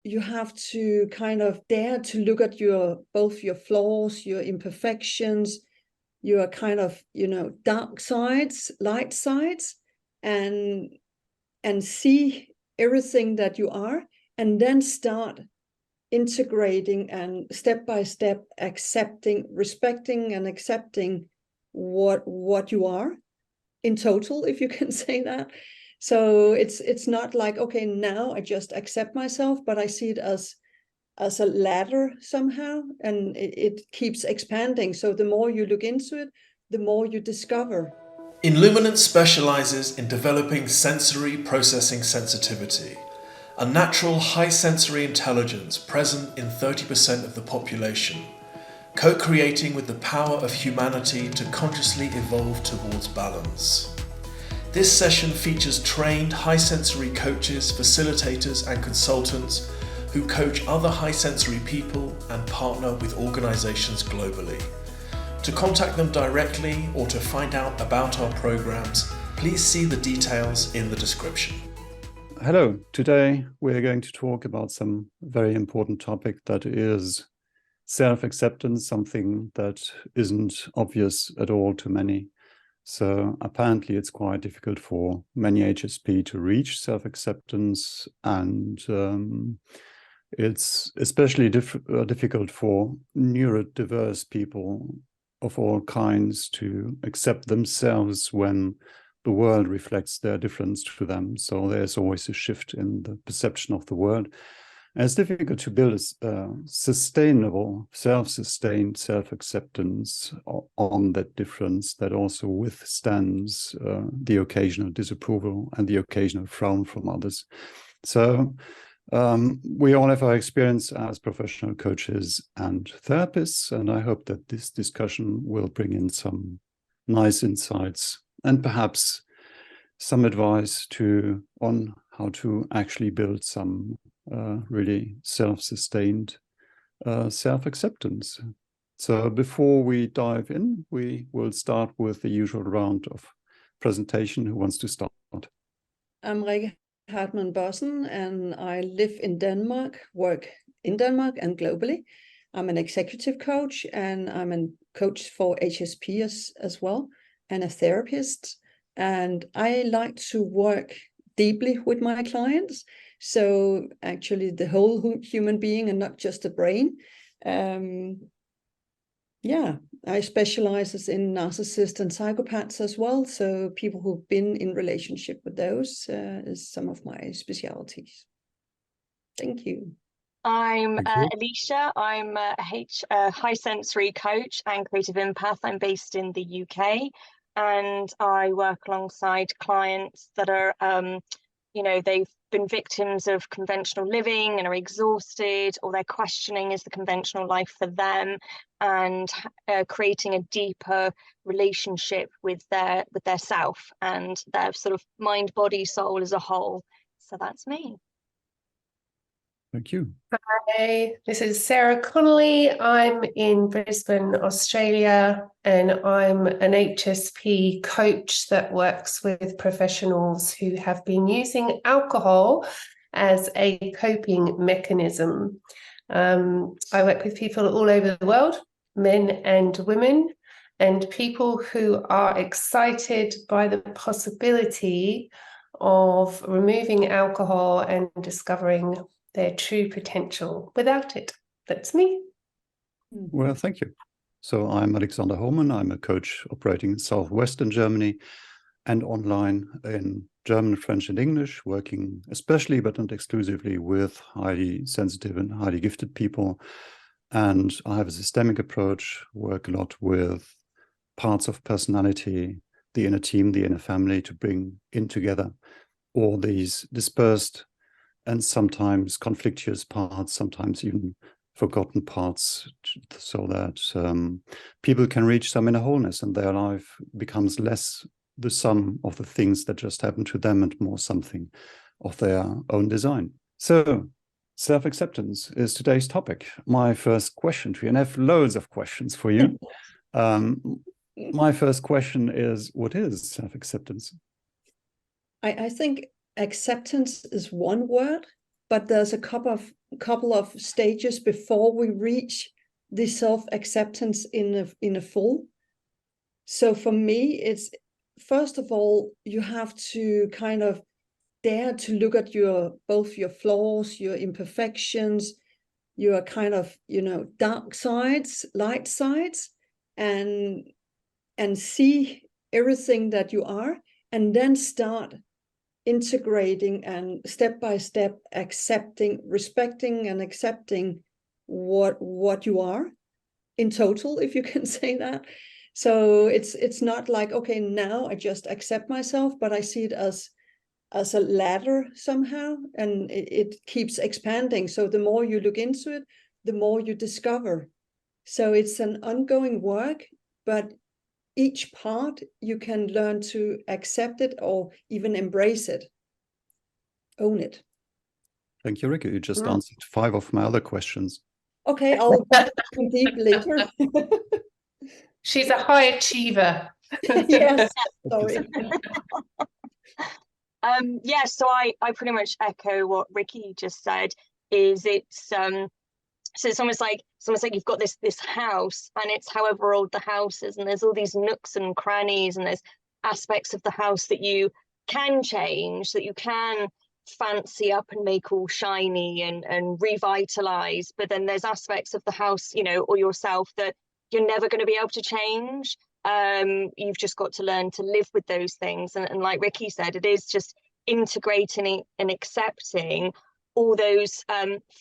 you have to kind of dare to look at both your flaws, your imperfections, your kind of, dark sides, light sides, and see everything that you are, and then start integrating and step by step respecting and accepting what you are in total, if you can say that. So it's not like, okay, now I just accept myself, but I see it as a ladder somehow, and it keeps expanding. So the more you look into it, the more you discover. Illuminance specializes in developing sensory processing sensitivity, a natural high sensory intelligence present in 30% of the population, co-creating with the power of humanity to consciously evolve towards balance. This session features trained high sensory coaches, facilitators and consultants who coach other high sensory people and partner with organizations globally. To contact them directly or to find out about our programs, please see the details in the description. Hello, today we're going to talk about some very important topic, that is self-acceptance, something that isn't obvious at all to many. So apparently it's quite difficult for many HSP to reach self-acceptance, and it's especially difficult for neurodiverse people of all kinds to accept themselves when the world reflects their difference to them. So there's always a shift in the perception of the world. And it's difficult to build a sustainable, self-sustained self-acceptance on that difference that also withstands the occasional disapproval and the occasional frown from others. So we all have our experience as professional coaches and therapists, and I hope that this discussion will bring in some nice insights and perhaps some advice on how to actually build some really self-sustained self-acceptance. So before we dive in, we will start with the usual round of presentation. Who wants to start? I'm Hartmann-Bossen, and I live in Denmark, work in Denmark and globally. I'm an executive coach, and I'm a coach for HSP as well, and a therapist. And I like to work deeply with my clients. So actually the whole human being and not just the brain. I specialize in narcissists and psychopaths as well. So people who've been in relationship with those is some of my specialities. Thank you. I'm Elisha. I'm a high sensory coach and creative empath. I'm based in the UK, and I work alongside clients that are, they've been victims of conventional living and are exhausted, or they're questioning, is the conventional life for them, and creating a deeper relationship with their self and their sort of mind, body, soul as a whole. So that's me. Thank you. Hi, this is Sarah Connelly. I'm in Brisbane, Australia, and I'm an HSP coach that works with professionals who have been using alcohol as a coping mechanism. I work with people all over the world, men and women, and people who are excited by the possibility of removing alcohol and discovering their true potential without it. That's me. Well, thank you. So I'm Alexander Holman. I'm a coach operating in southwestern Germany and online in German, French, and English, working especially but not exclusively with highly sensitive and highly gifted people. And I have a systemic approach, work a lot with parts of personality, the inner team, the inner family, to bring in together all these dispersed and sometimes conflictuous parts, sometimes even forgotten parts, so that people can reach some inner wholeness and their life becomes less the sum of the things that just happen to them and more something of their own design. So self-acceptance is today's topic. My first question to you, and I have loads of questions for you. My first question is, what is self-acceptance? I think acceptance is one word, but there's a couple of stages before we reach the self-acceptance in a full. So for me, it's first of all, you have to kind of dare to look at both your flaws, your imperfections, your kind of, dark sides, light sides, and see everything that you are, and then start integrating and step by step accepting, respecting and accepting what you are in total, if you can say that. So it's not like, okay, now I just accept myself, but I see it as a ladder somehow, and it keeps expanding. So the more you look into it, the more you discover. So it's an ongoing work, but each part you can learn to accept it or even embrace it, own it. Thank you, Ricky. You just answered 5 of my other questions. Okay, I'll go deep later. She's a high achiever. Yes, sorry. Yeah, so I pretty much echo what Ricky just said. So it's almost like you've got this house, and it's however old the house is, and there's all these nooks and crannies, and there's aspects of the house that you can change, that you can fancy up and make all shiny and revitalize. But then there's aspects of the house, or yourself, that you're never going to be able to change. You've just got to learn to live with those things. And like Ricky said, it is just integrating and accepting all those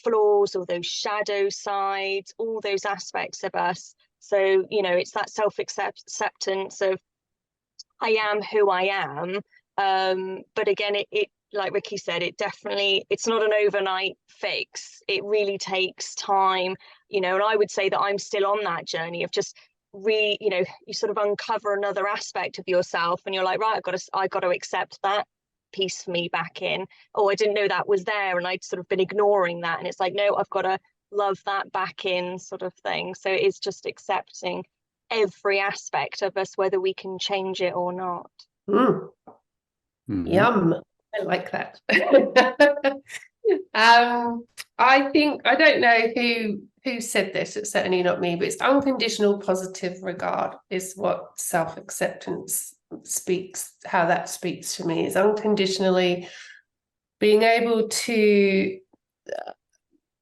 flaws, all those shadow sides, all those aspects of us. So, it's that self-acceptance of I am who I am. But again, it like Ricky said, it's not an overnight fix. It really takes time, and I would say that I'm still on that journey of just you sort of uncover another aspect of yourself, and you're like, right, I got to accept that piece for me back in. Oh, I didn't know that was there, and I'd sort of been ignoring that, and it's like, no, I've got to love that back in, sort of thing. So it is just accepting every aspect of us, whether we can change it or not. Yum, I like that. I think, I don't know who said this, it's certainly not me, but it's unconditional positive regard is what self-acceptance how that speaks to me, is unconditionally being able to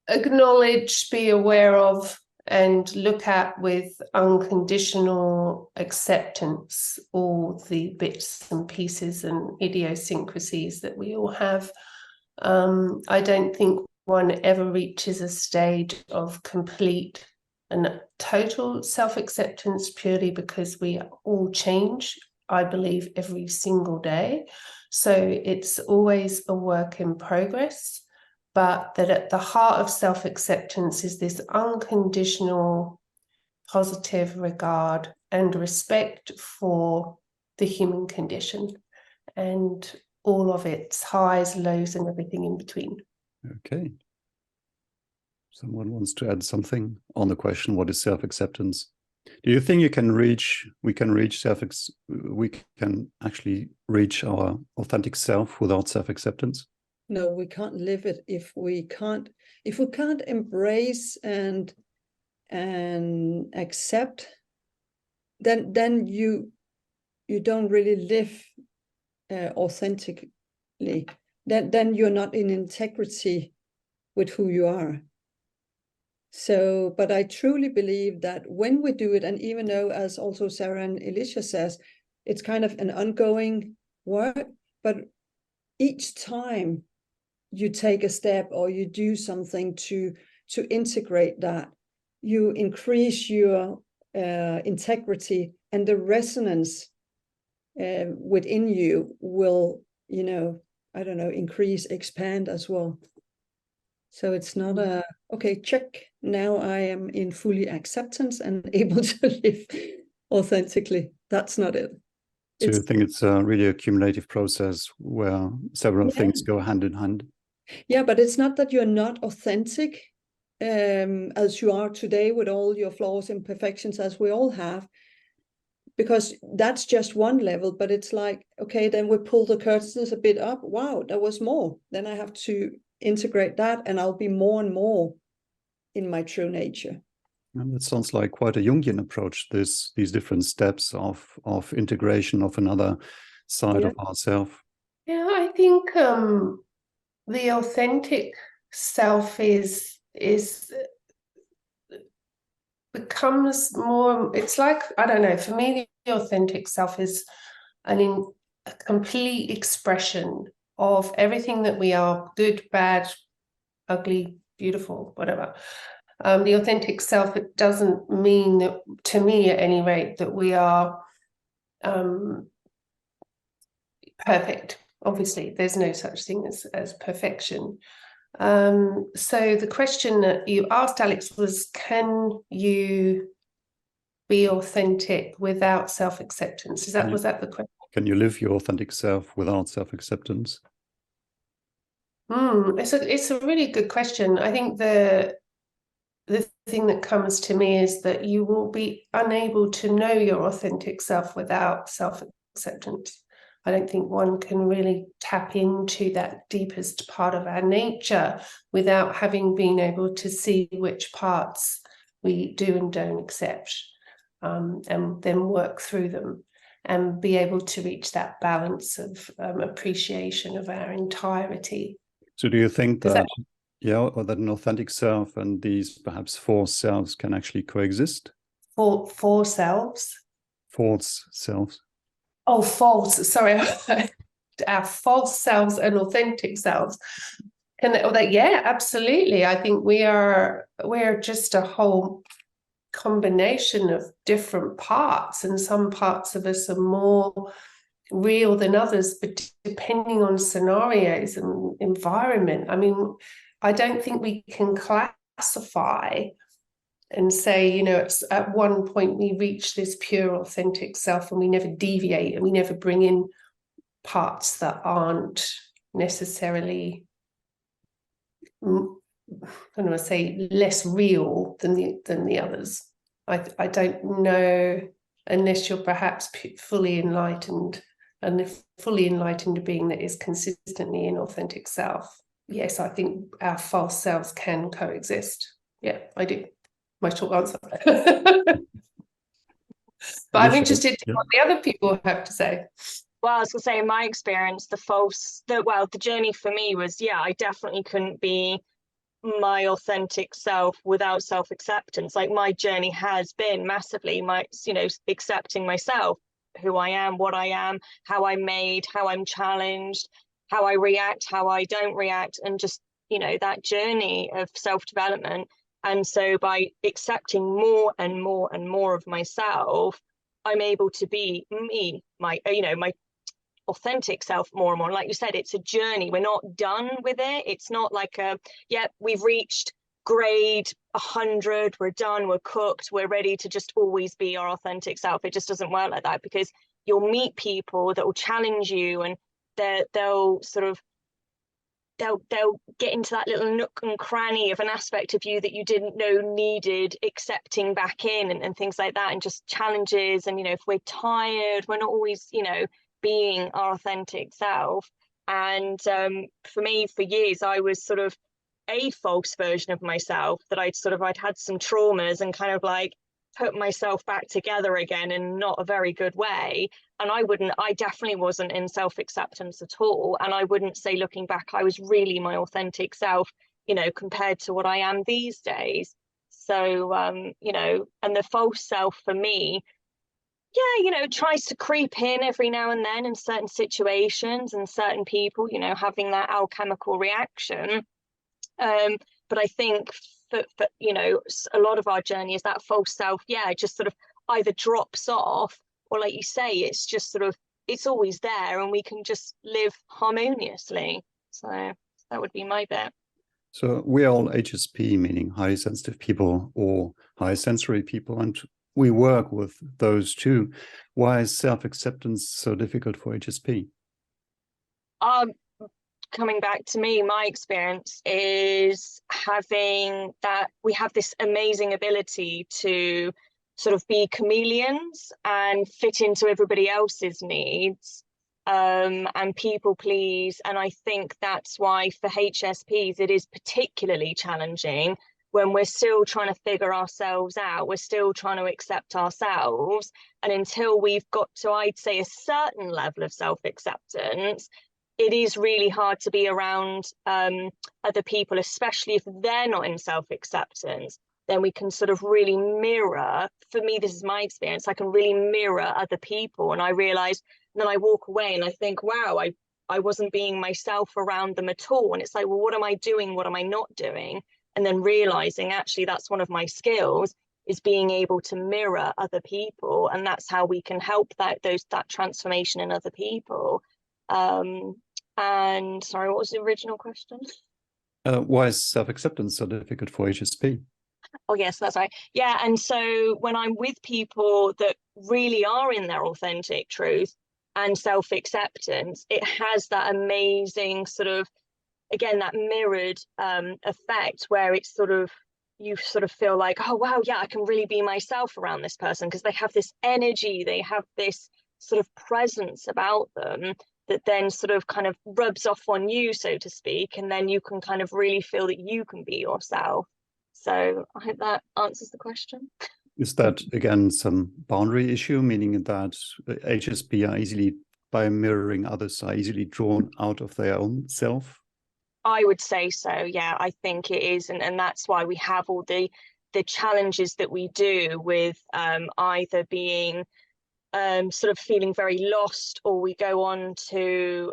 acknowledge, be aware of, and look at with unconditional acceptance all the bits and pieces and idiosyncrasies that we all have. I don't think one ever reaches a stage of complete and total self-acceptance, purely because we all change, I believe, every single day. So it's always a work in progress, but that at the heart of self-acceptance is this unconditional positive regard and respect for the human condition and all of its highs, lows, and everything in between. Okay. Someone wants to add something on the question, what is self-acceptance? Do you think we can actually reach our authentic self without self-acceptance? No, we can't live it if we can't embrace and accept, then you don't really live authentically. Then you're not in integrity with who you are. So, but I truly believe that when we do it, and even though, as also Sarah and Elisha says, it's kind of an ongoing work, but each time you take a step or you do something to integrate that, you increase your integrity, and the resonance within you will, increase, expand as well. So it's not okay, check, now I am in fully acceptance and able to live authentically. That's not it. So you think it's really a cumulative process where several things go hand in hand? Yeah, but it's not that you're not authentic as you are today, with all your flaws, imperfections, as we all have, because that's just one level. But it's like, okay, then we pull the curtains a bit up. Wow, there was more. Then I have to integrate that, and I'll be more and more in my true nature. And it sounds like quite a Jungian approach, these different steps of integration of another side of ourselves. Yeah, I think the authentic self becomes more, it's like, I don't know, for me, the authentic self is a complete expression of everything that we are, good, bad, ugly, beautiful, whatever. The authentic self, it doesn't mean that, to me at any rate, that we are perfect. Obviously, there's no such thing as perfection. So the question that you asked, Alex, was, can you be authentic without self-acceptance? Was that the question? Can you live your authentic self without self-acceptance? It's a really good question. I think the thing that comes to me is that you will be unable to know your authentic self without self-acceptance. I don't think one can really tap into that deepest part of our nature without having been able to see which parts we do and don't accept, and then work through them and be able to reach that balance of appreciation of our entirety. So do you think that or that an authentic self and these perhaps false selves can actually coexist? Four selves? False selves. Oh, false. Sorry. Our false selves and authentic selves. Yeah, absolutely. I think we're just a whole combination of different parts, and some parts of us are more real than others, but depending on scenarios and environment. I mean, I don't think we can classify and say, it's at one point we reach this pure authentic self and we never deviate and we never bring in parts that aren't necessarily, I don't want to say less real than the others. I don't know, unless you're perhaps fully enlightened, and a fully enlightened being that is consistently in authentic self. Yes, I think our false selves can coexist. Yeah, I do. My short answer. But I'm interested in what the other people have to say. Well, I was going to say, in my experience, the journey for me was, I definitely couldn't be my authentic self without self-acceptance. Like, my journey has been massively accepting myself, who I am, what I am, how I'm made, how I'm challenged, how I react, how I don't react, and just, that journey of self-development. And so by accepting more and more and more of myself, I'm able to be me, my authentic self more and more. Like you said, it's a journey. We're not done with it. It's not like we've reached grade 100, we're done, we're cooked, we're ready to just always be our authentic self. It just doesn't work like that, because you'll meet people that will challenge you, and they'll get into that little nook and cranny of an aspect of you that you didn't know needed accepting back in, and things like that, and just challenges. And if we're tired, we're not always being our authentic self. And for me, for years, I was sort of a false version of myself, that I'd had some traumas and kind of like put myself back together again in not a very good way. And I definitely wasn't in self-acceptance at all. And I wouldn't say, looking back, I was really my authentic self, compared to what I am these days. So, and the false self for me, tries to creep in every now and then in certain situations and certain people, having that alchemical reaction. But I think for a lot of our journey is that false self, just sort of either drops off, or like you say, it's just sort of, it's always there, and we can just live harmoniously. So that would be my bit. So we're all HSP, meaning highly sensitive people or high sensory people, and we work with those too. Why is self-acceptance so difficult for HSP? Coming back to me, my experience is having that we have this amazing ability to sort of be chameleons and fit into everybody else's needs, and people please. And I think that's why for HSPs it is particularly challenging when we're still trying to figure ourselves out, we're still trying to accept ourselves. And until we've got to, I'd say, a certain level of self-acceptance, it is really hard to be around other people, especially if they're not in self-acceptance. Then we can sort of really mirror, for me, this is my experience, I can really mirror other people. And I realize, and then I walk away and I think, wow, I wasn't being myself around them at all. And it's like, well, what am I doing? What am I not doing? And then realizing actually that's one of my skills, is being able to mirror other people. And that's how we can help that transformation in other people. And sorry, what was the original question? Why is self-acceptance so difficult for HSP? Oh, yes, that's right. Yeah. And so when I'm with people that really are in their authentic truth and self-acceptance, it has that amazing sort of, again, that mirrored effect where it's sort of, you sort of feel like, oh, wow, yeah, I can really be myself around this person, because they have this energy, they have this sort of presence about them that then sort of kind of rubs off on you, so to speak, and then you can kind of really feel that you can be yourself. So I hope that answers the question. Is that, again, some boundary issue, meaning that HSP are easily, by mirroring others, are easily drawn out of their own self? I would say so, yeah, I think it is. And that's why we have all the challenges that we do with either being sort of feeling very lost, or we go on to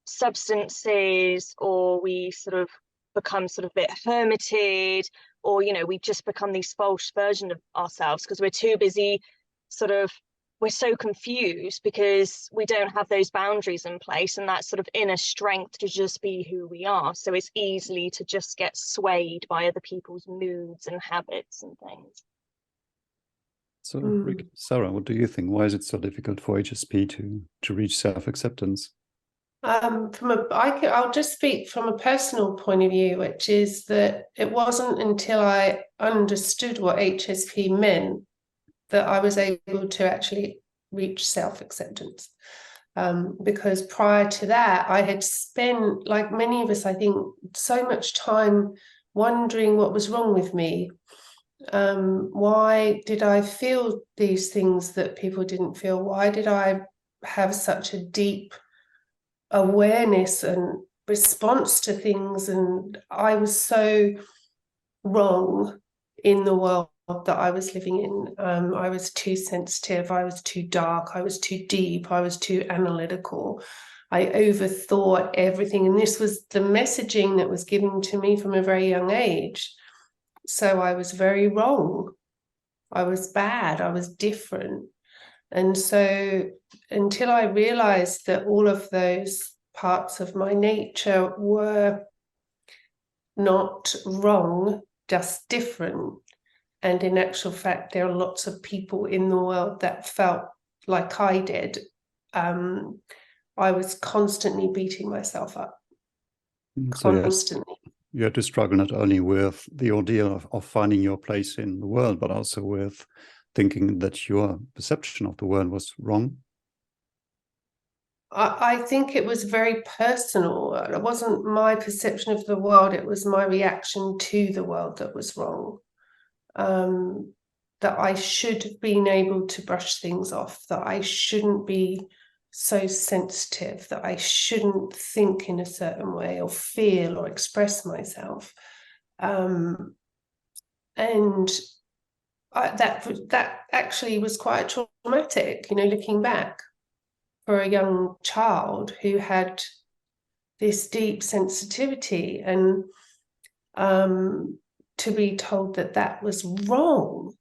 substances, or we sort of become sort of a bit hermited, or, you know, we just become these false versions of ourselves because we're too busy sort of, we're so confused because we don't have those boundaries in place and that sort of inner strength to just be who we are. So it's easily to just get swayed by other people's moods and habits and things. So, Rick, Sarah, what do you think? Why is it so difficult for HSP to reach self-acceptance? I'll just speak from a personal point of view, which is that it wasn't until I understood what HSP meant that I was able to actually reach self-acceptance. Because prior to that, I had spent, like many of us, I think, so much time wondering what was wrong with me. Why did I feel these things that people didn't feel? Why did I have such a deep awareness and response to things? And I was so wrong in the world that I was living in. I was too sensitive, I was too dark, I was too deep, I was too analytical. I overthought everything. And this was the messaging that was given to me from a very young age. So I was very wrong. I was bad, I was different. And so until I realized that all of those parts of my nature were not wrong, just different, and in actual fact, there are lots of people in the world that felt like I did, I was constantly beating myself up. So constantly. You had to struggle not only with the ordeal of finding your place in the world, but also with thinking that your perception of the world was wrong. I think it was very personal. It wasn't my perception of the world, it was my reaction to the world that was wrong. That I should have been able to brush things off, that I shouldn't be so sensitive, that I shouldn't think in a certain way or feel or express myself. And that actually was quite traumatic, you know, looking back, for a young child who had this deep sensitivity, and to be told that that was wrong.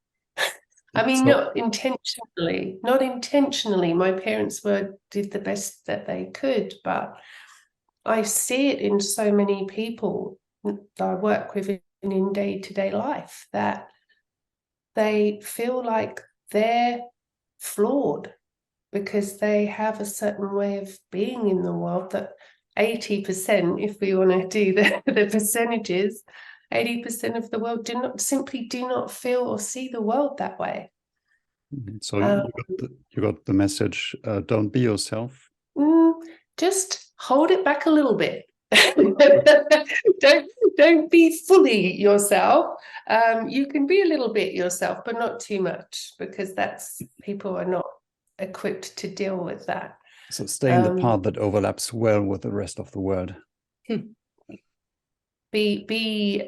I mean, not intentionally. My parents did the best that they could, but I see it in so many people that I work with in day-to-day life, that they feel like they're flawed because they have a certain way of being in the world, that 80%, if we want to do the percentages, 80% of the world simply do not feel or see the world that way. So you got the message, don't be yourself, Just hold it back a little bit. don't be fully yourself. You can be a little bit yourself, but not too much, because people are not equipped to deal with that. So stay in the part that overlaps well with the rest of the word. Be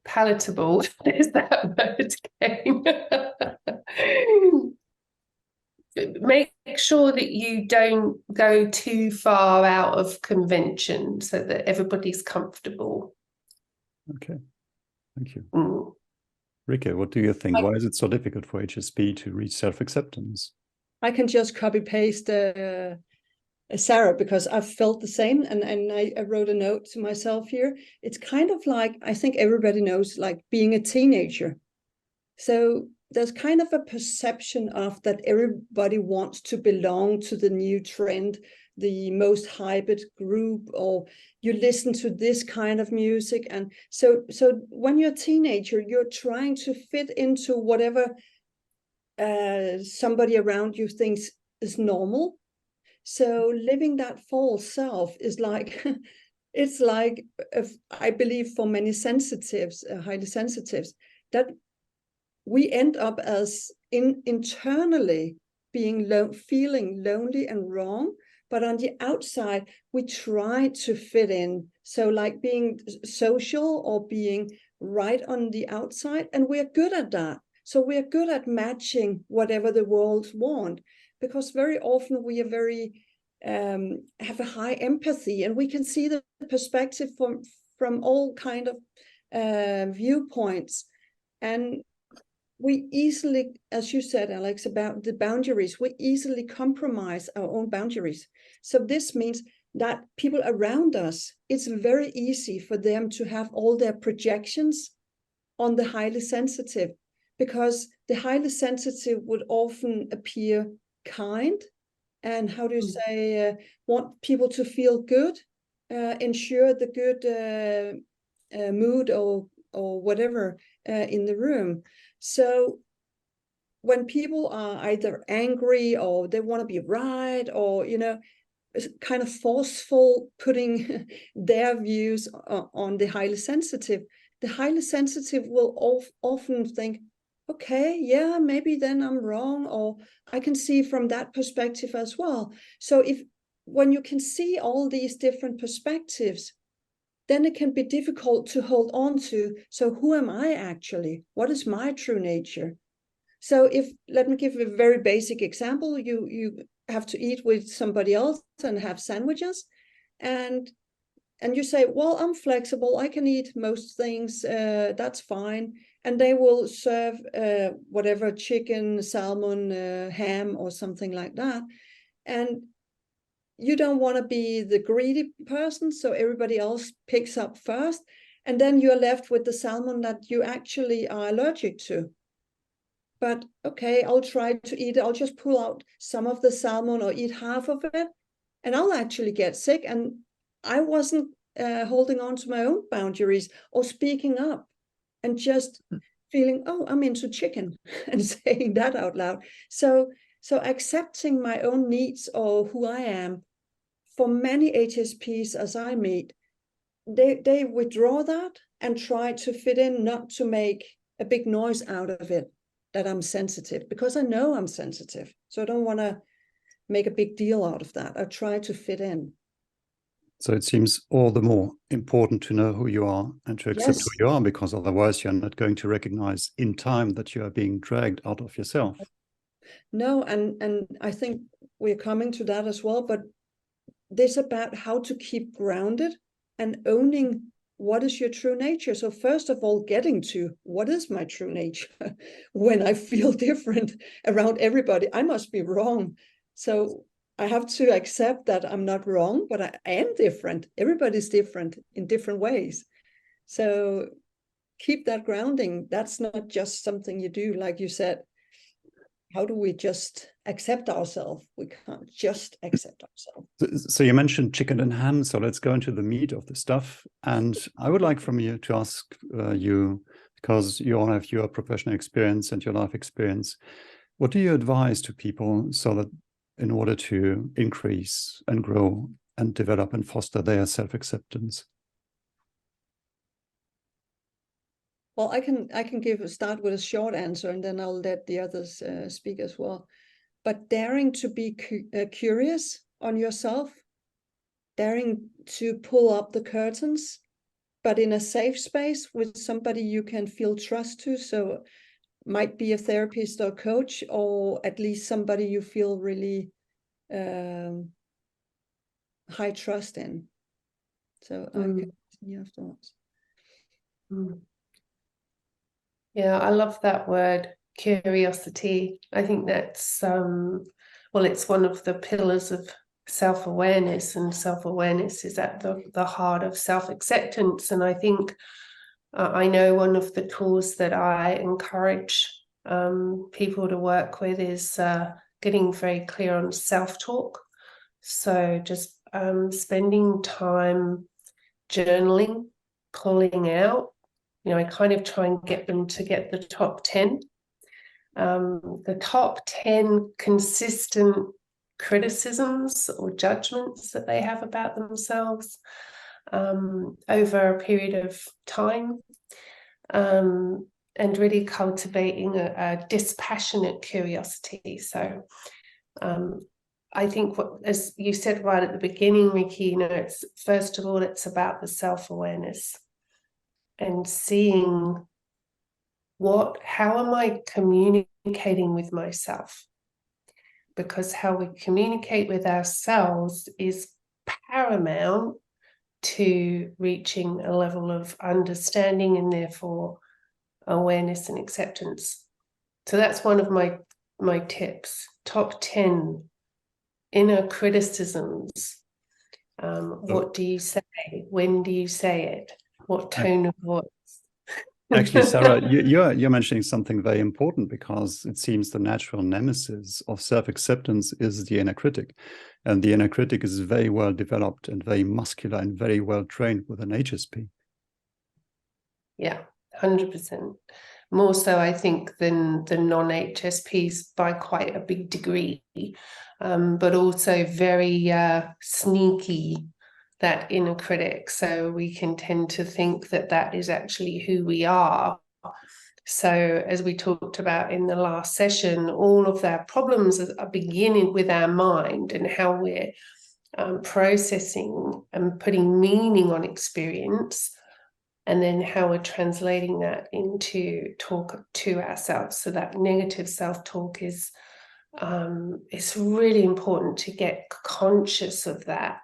palatable is that word again. Make sure that you don't go too far out of convention so that everybody's comfortable. Okay, thank you. Rika, what do you think? Why is it so difficult for HSP to reach self-acceptance? I can just copy-paste Sarah, because I've felt the same, and I wrote a note to myself here. It's kind of like, I think everybody knows, like being a teenager. So there's kind of a perception of that everybody wants to belong to the new trend, the most hyped group, or you listen to this kind of music. And so when you're a teenager, you're trying to fit into whatever somebody around you thinks is normal. So living that false self is like, it's like, I believe for many sensitives, highly sensitives, that we end up as internally being feeling lonely and wrong, but on the outside, we try to fit in. So like being social or being right on the outside, and we're good at that. So we're good at matching whatever the world wants, because very often we are very have a high empathy, and we can see the perspective from all kind of viewpoints. And we easily, as you said, Alex, about the boundaries, we easily compromise our own boundaries. So this means that people around us, it's very easy for them to have all their projections on the highly sensitive, because the highly sensitive would often appear kind, and how do you say, want people to feel good, ensure the good mood or whatever in the room. So when people are either angry or they want to be right, or kind of forceful, putting their views on the highly sensitive will often think, okay, yeah, maybe then I'm wrong, or I can see from that perspective as well. So when you can see all these different perspectives, then it can be difficult to hold on to. So who am I actually? What is my true nature? So let me give a very basic example. You have to eat with somebody else and have sandwiches, and you say, well, I'm flexible, I can eat most things, that's fine. And they will serve whatever, chicken, salmon, ham, or something like that. And you don't want to be the greedy person, so everybody else picks up first. And then you're left with the salmon that you actually are allergic to. But okay, I'll try to eat it. I'll just pull out some of the salmon or eat half of it, and I'll actually get sick. And I wasn't holding on to my own boundaries or speaking up, and just feeling, oh, I'm into chicken, and saying that out loud. So accepting my own needs or who I am. For many HSPs as I meet, they withdraw that and try to fit in, not to make a big noise out of it, that I'm sensitive, because I know I'm sensitive. So I don't want to make a big deal out of that. I try to fit in. So it seems all the more important to know who you are and to accept who you are, because otherwise you're not going to recognize in time that you are being dragged out of yourself. No, and I think we're coming to that as well, but this about how to keep grounded and owning what is your true nature. So first of all, getting to what is my true nature. When I feel different around everybody, I must be wrong. So I have to accept that I'm not wrong, but I am different. Everybody's different in different ways. So keep that grounding. That's not just something you do, like you said. How do we just accept ourselves? We can't just accept ourselves. So you mentioned chicken and ham, so let's go into the meat of the stuff. And I would like from you to ask you, because you all have your professional experience and your life experience, What do you advise to people so that in order to increase and grow and develop and foster their self-acceptance? Well, I can start with a short answer, and then I'll let the others speak as well. But daring to be curious on yourself, daring to pull up the curtains, but in a safe space with somebody you can feel trust to. So might be a therapist or coach, or at least somebody you feel really high trust in. So I can continue afterwards. Yeah, I love that word, curiosity. I think that's well, it's one of the pillars of self-awareness, and self-awareness is at the heart of self-acceptance. And I think I know one of the tools that I encourage people to work with is getting very clear on self-talk. So just spending time journaling, pulling out. I kind of try and get them to get the top 10. The top 10 consistent criticisms or judgments that they have about themselves over a period of time, and really cultivating a dispassionate curiosity. So I think, as you said right at the beginning, Nikki, it's first of all, it's about the self-awareness and seeing how am I communicating with myself? Because how we communicate with ourselves is paramount to reaching a level of understanding and therefore awareness and acceptance. So that's one of my tips. Top 10 inner criticisms. What do you say? When do you say it? What tone of voice? Actually, Sarah, you're mentioning something very important, because it seems the natural nemesis of self-acceptance is the inner critic. And the inner critic is very well developed and very muscular and very well trained with an HSP. Yeah, 100%. More so, I think, than the non-HSPs by quite a big degree, but also very sneaky, that inner critic. So we can tend to think that that is actually who we are. So as we talked about in the last session, all of our problems are beginning with our mind and how we're processing and putting meaning on experience, and then how we're translating that into talk to ourselves. So that negative self-talk is it's really important to get conscious of that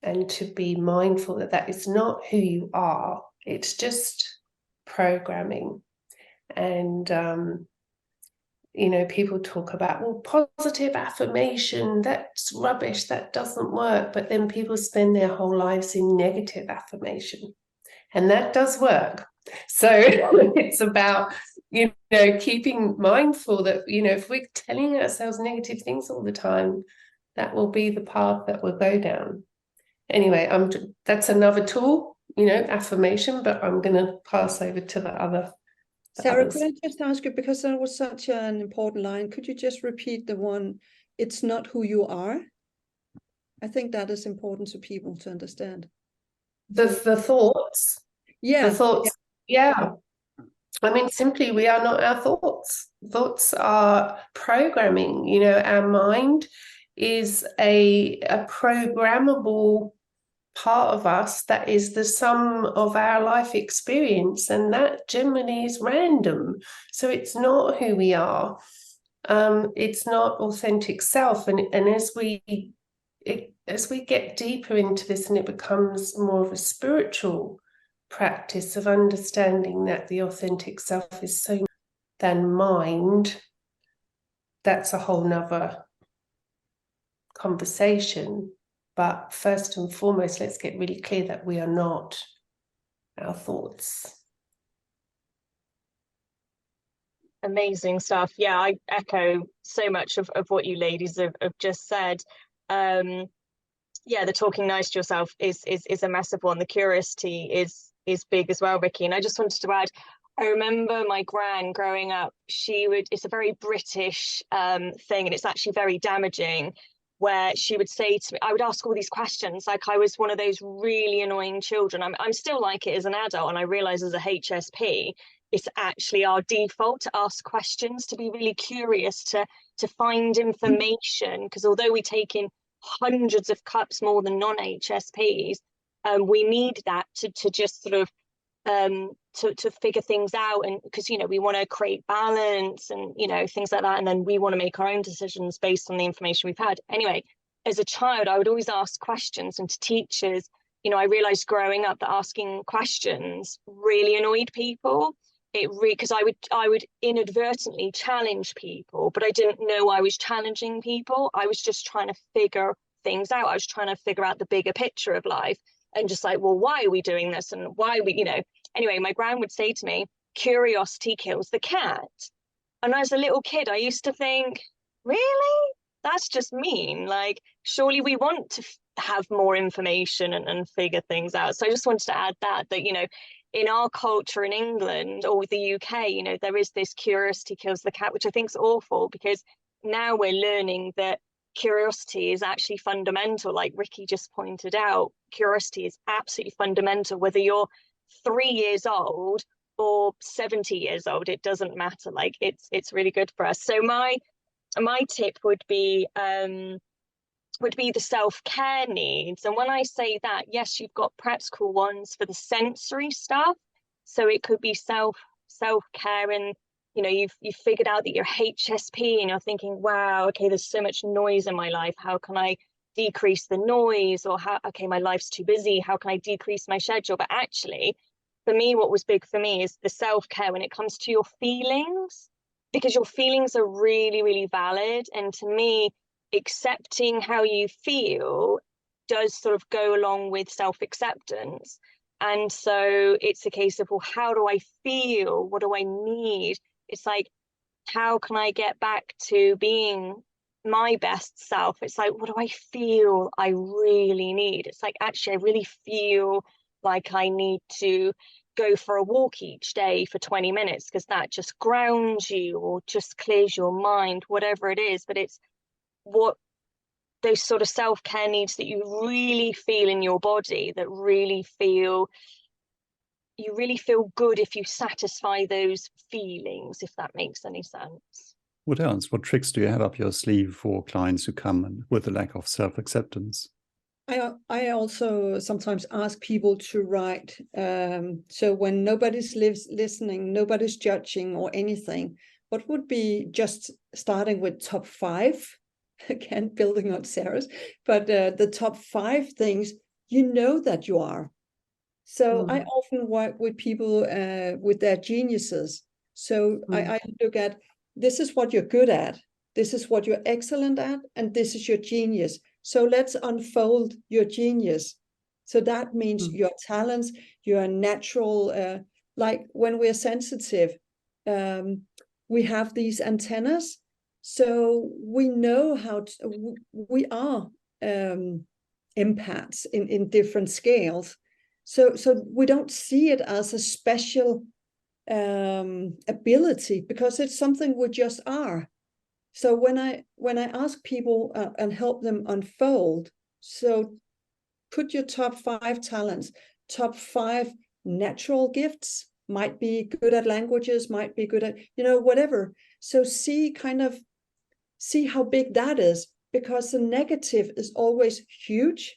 and to be mindful that that is not who you are. It's just programming. And people talk about, well, positive affirmation, that's rubbish, that doesn't work. But then people spend their whole lives in negative affirmation. And that does work. So it's about, keeping mindful that, if we're telling ourselves negative things all the time, that will be the path that we'll go down. Anyway, that's another tool, affirmation, but I'm going to pass over to the other. Sarah, could I just ask you, because that was such an important line, could you just repeat the one, it's not who you are? I think that is important to people to understand. The thoughts. Yeah. The thoughts. Yeah. I mean, simply, we are not our thoughts. Thoughts are programming. Our mind is a programmable part of us that is the sum of our life experience, and that generally is random. So it's not who we are. It's not authentic self. And as we get deeper into this, and it becomes more of a spiritual practice of understanding that the authentic self is so much than mind, that's a whole nother conversation. But first and foremost, let's get really clear that we are not our thoughts. Amazing stuff. Yeah, I echo so much of what you ladies have just said. The talking nice to yourself is a massive one. The curiosity is big as well, Vicky. And I just wanted to add, I remember my gran growing up, it's a very British thing, and it's actually very damaging, where she would say to me, I would ask all these questions, like I was one of those really annoying children. I'm still like it as an adult, and I realize as a HSP, it's actually our default to ask questions, to be really curious, to find information, because although we take in hundreds of cups more than non-HSPs, we need that to just sort of to figure things out, and because we want to create balance and things like that, and then we want to make our own decisions based on the information we've had. Anyway, as a child, I would always ask questions, and to teachers, I realized growing up that asking questions really annoyed people. Because I would inadvertently challenge people, but I didn't know I was challenging people. I was just trying to figure things out. I was trying to figure out the bigger picture of life, and just like, well, why are we doing this, and why are we, Anyway, my gran would say to me, curiosity kills the cat. And as a little kid, I used to think, really? That's just mean. Like, surely we want to have more information and figure things out. So I just wanted to add that, in our culture in England or the UK, there is this curiosity kills the cat, which I think is awful, because now we're learning that curiosity is actually fundamental. Like Ricky just pointed out, curiosity is absolutely fundamental, whether you're 3 years old or 70 years old, it doesn't matter. Like it's really good for us. So my tip would be the self-care needs. And when I say that, yes, you've got practical ones for the sensory stuff. So it could be self-care, and you've figured out that you're HSP and you're thinking, wow, okay, there's so much noise in my life. How can I decrease the noise? Or okay, my life's too busy. How can I decrease my schedule? But actually, for me, what was big for me is the self-care when it comes to your feelings, because your feelings are really, really valid. And to me, accepting how you feel does sort of go along with self-acceptance. And so it's a case of, well, how do I feel? What do I need? It's like, how can I get back to being my best self? It's like, what do I feel I really need? It's like, actually, I really feel like I need to go for a walk each day for 20 minutes, because that just grounds you or just clears your mind, whatever it is. But it's what those sort of self-care needs that you really feel in your body, that you really feel good if you satisfy those feelings, if that makes any sense. What else? What tricks do you have up your sleeve for clients who come with a lack of self-acceptance? I also sometimes ask people to write. So when nobody's listening, nobody's judging or anything, what would be just starting with top 5, again, building on Sarah's, but the top 5 things that you are. So I often work with people with their geniuses. So I look at, this is what you're good at, this is what you're excellent at, and this is your genius. So let's unfold your genius. So that means your talents, your natural, like when we're sensitive, we have these antennas. So we know we are empaths in different scales. So we don't see it as a special ability, because it's something we just are. So when I ask people and help them unfold, so put your top 5 talents, top 5 natural gifts, might be good at languages, might be good at, whatever. So see how big that is, because the negative is always huge.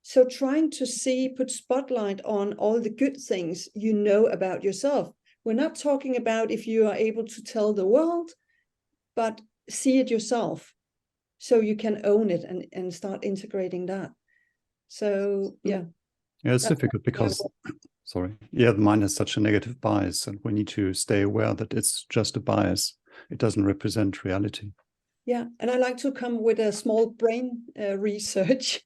So trying to put spotlight on all the good things about yourself. We're not talking about if you are able to tell the world, but see it yourself, so you can own it and start integrating that. So yeah, it's difficult because the mind has such a negative bias, and we need to stay aware that it's just a bias. It doesn't represent reality. Yeah, and I like to come with a small brain research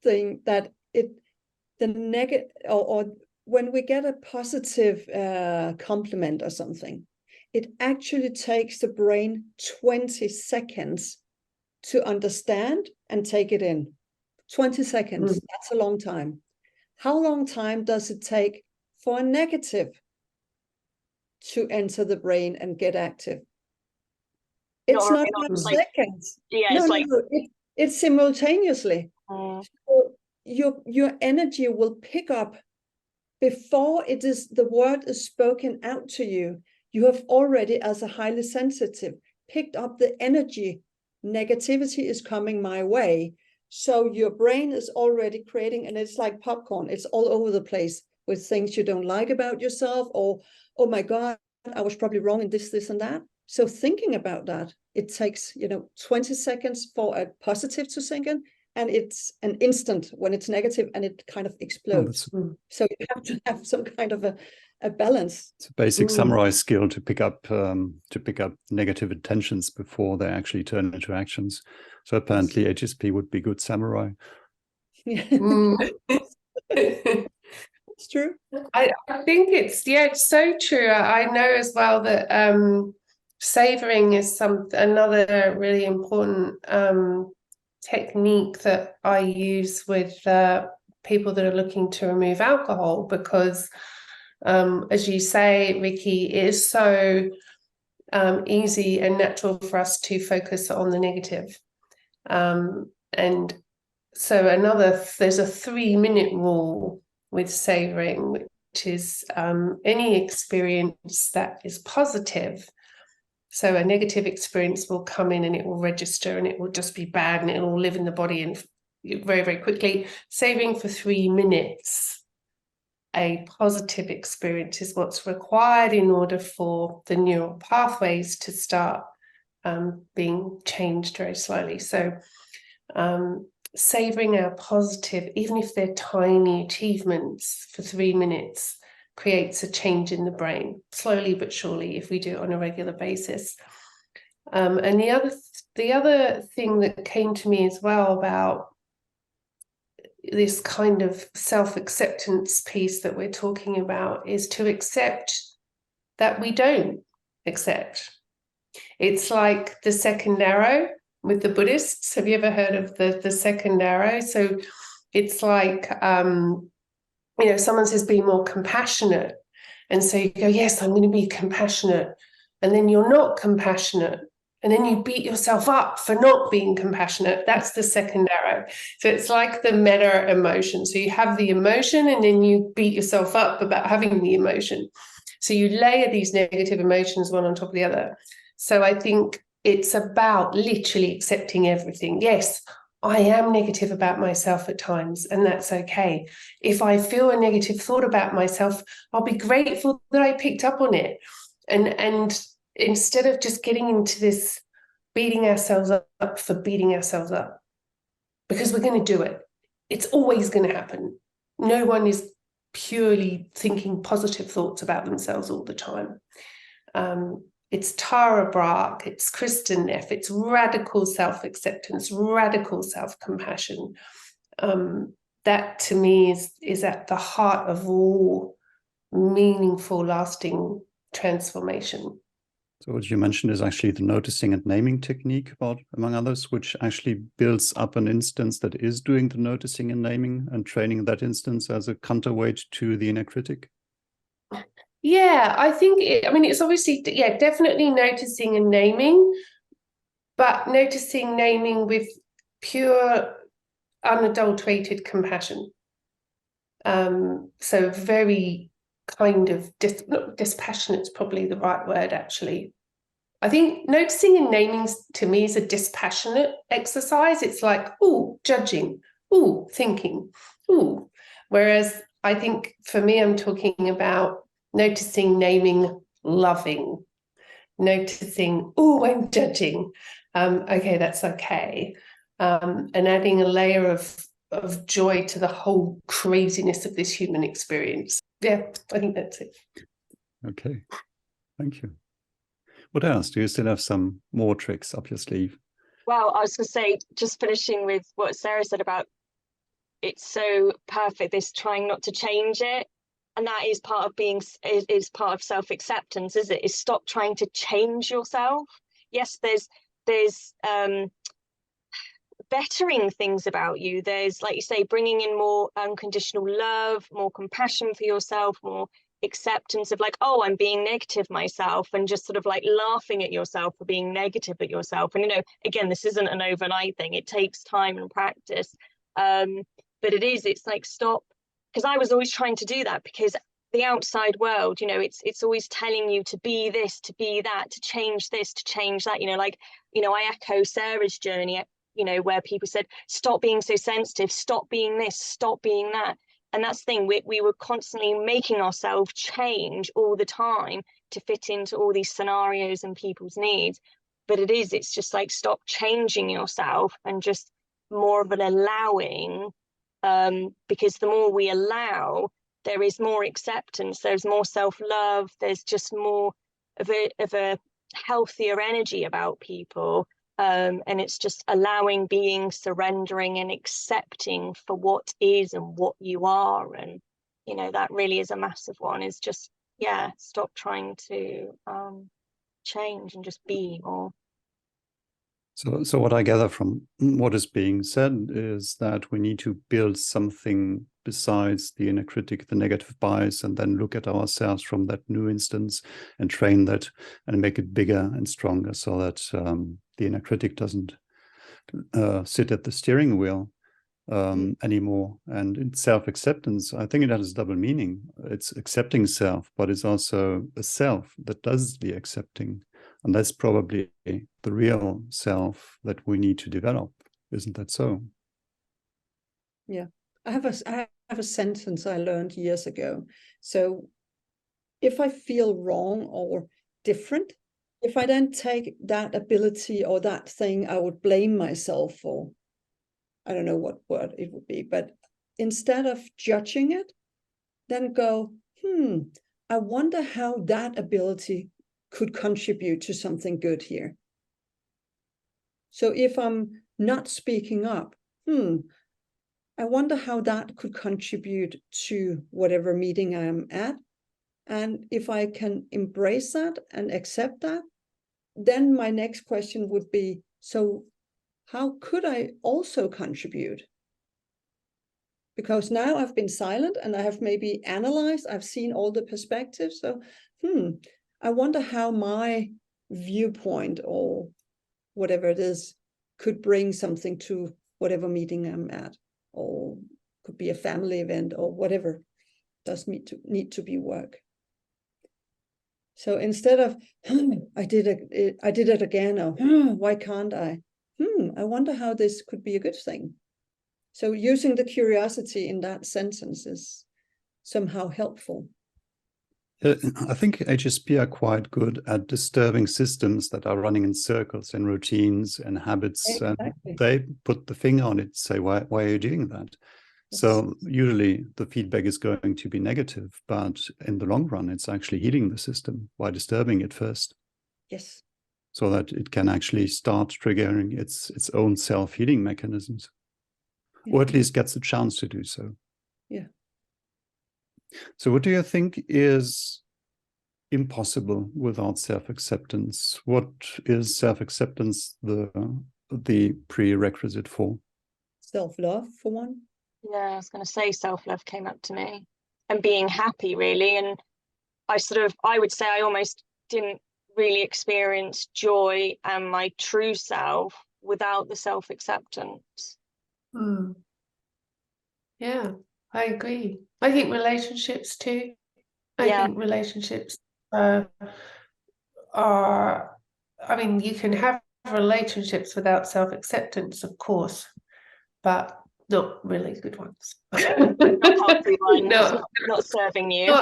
thing, that the negative or when we get a positive compliment or something, it actually takes the brain 20 seconds to understand and take it in. 20 seconds, that's a long time. How long time does it take for a negative? to enter the brain and get active. It's not 5 seconds. Yeah, no, it's simultaneously. So your energy will pick up before the word is spoken out to you. You have already, as a highly sensitive, picked up the energy. Negativity is coming my way. So your brain is already creating, and it's like popcorn. It's all over the place with things you don't like about yourself, or, oh my God, I was probably wrong in this, this, and that. So thinking about that, it takes, 20 seconds for a positive to sink in, and it's an instant when it's negative, and it kind of explodes. So you have to have some kind of a balance. It's a basic samurai skill to pick up negative intentions before they actually turn into actions. So apparently HSP would be good samurai. It's true. I think it's so true. I know as well that savoring is another really important technique that I use with people that are looking to remove alcohol, because as you say, Ricky, it is so easy and natural for us to focus on the negative. And so there's a 3-minute rule with savoring, which is any experience that is positive. So a negative experience will come in and it will register and it will just be bad and it will live in the body and very, very quickly. Savoring for 3 minutes, a positive experience is what's required in order for the neural pathways to start being changed very slowly. So savoring our positive, even if they're tiny achievements, for 3 minutes creates a change in the brain, slowly but surely, if we do it on a regular basis. And the other thing that came to me as well about this kind of self-acceptance piece that we're talking about is to accept that we don't accept. It's like the second arrow with the Buddhists. Have you ever heard of the second arrow? So it's like, someone says, be more compassionate. And so you go, yes, I'm going to be compassionate. And then you're not compassionate. And then you beat yourself up for not being compassionate. That's the second arrow. So it's like the meta emotion. So you have the emotion and then you beat yourself up about having the emotion. So you layer these negative emotions one on top of the other. So I think it's about literally accepting everything. Yes, I am negative about myself at times, and that's okay. If I feel a negative thought about myself, I'll be grateful that I picked up on it. And instead of just getting into this beating ourselves up for beating ourselves up, because we're going to do it. It's always going to happen. No one is purely thinking positive thoughts about themselves all the time. It's Tara Brach, it's Kristen Neff, it's radical self-acceptance, radical self-compassion. That to me is at the heart of all meaningful, lasting transformation. So what you mentioned is actually the noticing and naming technique, among others, which actually builds up an instance that is doing the noticing and naming and training that instance as a counterweight to the inner critic. Yeah, I think it's obviously, definitely noticing and naming, but noticing, naming with pure, unadulterated compassion. So very kind of, not dispassionate is probably the right word, actually. I think noticing and naming to me is a dispassionate exercise. It's like, ooh, judging, ooh, thinking, ooh. Whereas I think for me, I'm talking about noticing, naming, loving, noticing, oh, I'm judging. Okay, that's okay. And adding a layer of joy to the whole craziness of this human experience. Yeah, I think that's it. Okay, thank you. What else? Do you still have some more tricks up your sleeve? Well, I was going to say, just finishing with what Sarah said about it's so perfect, this trying not to change it. And that is part of is part of self-acceptance, is it? Is stop trying to change yourself. Yes, there's bettering things about you. There's, like you say, bringing in more unconditional love, more compassion for yourself, more acceptance of like, oh, I'm being negative myself, and just sort of like laughing at yourself for being negative at yourself. And, you know, again, this isn't an overnight thing. It takes time and practice. But it's like, stop. Because I was always trying to do that, because the outside world, you know, it's always telling you to be this, to be that, to change this, to change that, you know, like, you know, I echo Sarah's journey, you know, where people said, stop being so sensitive, stop being this, stop being that. And that's the thing, we were constantly making ourselves change all the time to fit into all these scenarios and people's needs. But it's just like, stop changing yourself and just more of an allowing, because the more we allow, there is more acceptance, there's more self-love, there's just more of a healthier energy about people. And it's just allowing, being, surrendering and accepting for what is and what you are. And, you know, that really is a massive one, is just, yeah, stop trying to change and just be more. So what I gather from what is being said is that we need to build something besides the inner critic, the negative bias, and then look at ourselves from that new instance and train that and make it bigger and stronger, so that the inner critic doesn't sit at the steering wheel anymore. And in self-acceptance, I think it has a double meaning. It's accepting self, but it's also a self that does the accepting. And that's probably the real self that we need to develop. Isn't that so? Yeah. I have a sentence I learned years ago. So if I feel wrong or different, if I then take that ability or that thing I would blame myself for, I don't know what word it would be, but instead of judging it, then go, I wonder how that ability could contribute to something good here. So if I'm not speaking up, I wonder how that could contribute to whatever meeting I'm at. And if I can embrace that and accept that, then my next question would be, so how could I also contribute? Because now I've been silent and I have maybe analyzed, I've seen all the perspectives. So, I wonder how my viewpoint or whatever it is could bring something to whatever meeting I'm at, or could be a family event or whatever does need to be work. So instead of I did it again, or why can't I? I wonder how this could be a good thing. So using the curiosity in that sentence is somehow helpful. I think HSP are quite good at disturbing systems that are running in circles and routines and habits. Exactly. And they put the finger on it, say, why are you doing that? Yes. So usually the feedback is going to be negative, but in the long run, it's actually healing the system by disturbing it first. Yes. So that it can actually start triggering its own self-healing mechanisms, or at least gets a chance to do so. Yeah. So what do you think is impossible without self-acceptance? What is self-acceptance the prerequisite for? Self-love, for one. Yeah, I was going to say self-love came up to me, and being happy, really. And I would say I almost didn't really experience joy and my true self without the self-acceptance. Yeah, I agree. I think relationships too. I think relationships are, I mean, you can have relationships without self-acceptance, of course, but not really good ones. Not healthy ones, not serving you.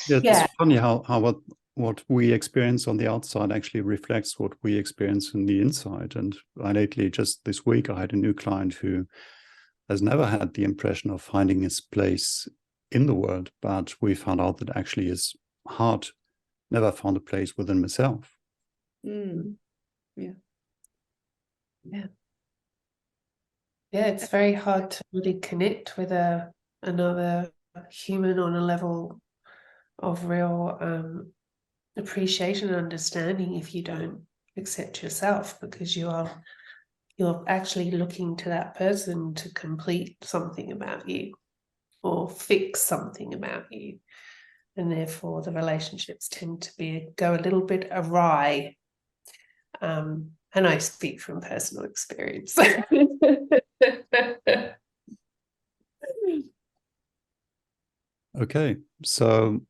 It's funny how what we experience on the outside actually reflects what we experience on the inside. And I lately, just this week, I had a new client who has never had the impression of finding his place in the world, but we found out that actually his heart never found a place within himself. Yeah, it's very hard to really connect with another human on a level of real appreciation and understanding if you don't accept yourself, because you're actually looking to that person to complete something about you or fix something about you. and therefore the relationships tend to go a little bit awry. And I speak from personal experience. Okay, so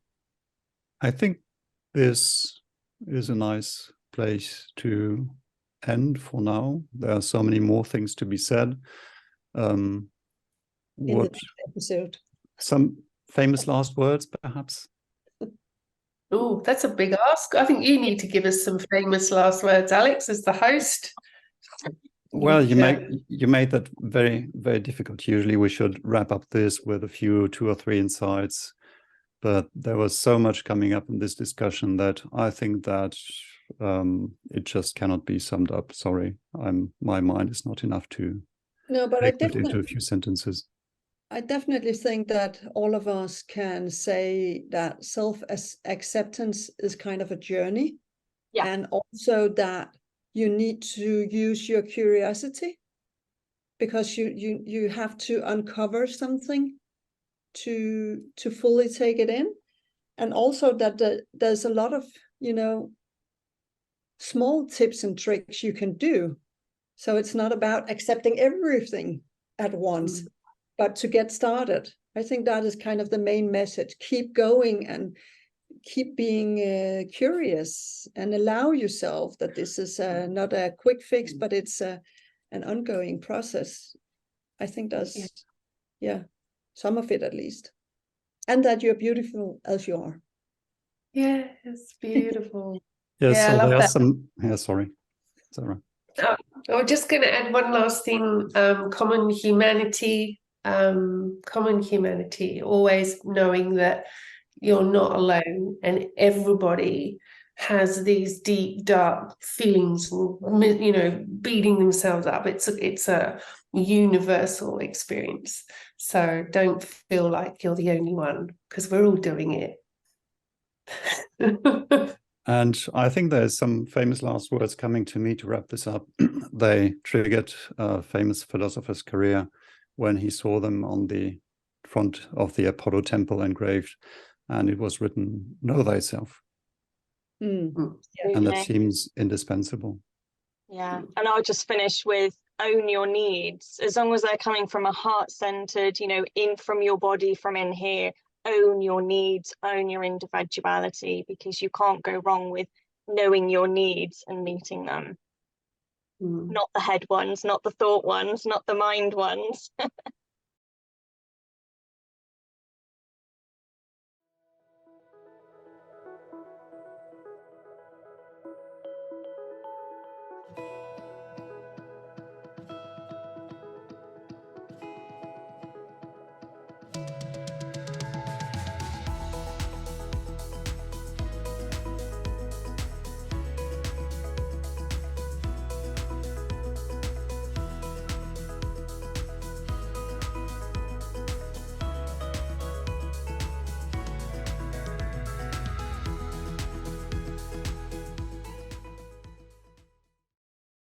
I think this is a nice place to end for now. There are so many more things to be said. In the next episode. Some famous last words, perhaps? Oh, that's a big ask. I think you need to give us some famous last words, Alex, as the host. Well, you made that very, very difficult. Usually we should wrap up this with a few, 2 or 3 insights. But there was so much coming up in this discussion that I think that it just cannot be summed up. Sorry, my mind is not enough to put it into a few sentences. I definitely think that all of us can say that self-acceptance is kind of a journey. Yeah. And also that you need to use your curiosity, because you have to uncover something to fully take it in. And also that there's a lot of, small tips and tricks you can do. So it's not about accepting everything at once, but to get started. I think that is kind of the main message. Keep going and keep being curious, and allow yourself that this is not a quick fix, but it's an ongoing process. I think that's, some of it at least. And that you're beautiful as you are. Yeah, it's beautiful. Yeah, so I love there are that. Sorry. Sarah. I'm just going to add one last thing. Common humanity, always knowing that you're not alone, and everybody has these deep, dark feelings, beating themselves up. It's a universal experience. So don't feel like you're the only one, because we're all doing it. And I think there's some famous last words coming to me to wrap this up. They triggered a famous philosopher's career when he saw them on the front of the Apollo temple engraved, and it was written, "Know thyself." And that seems indispensable. Yeah, and I'll just finish with own your needs. As long as they're coming from a heart-centered, in from your body, from in here, own your needs, own your individuality, because you can't go wrong with knowing your needs and meeting them. Not the head ones, not the thought ones, not the mind ones.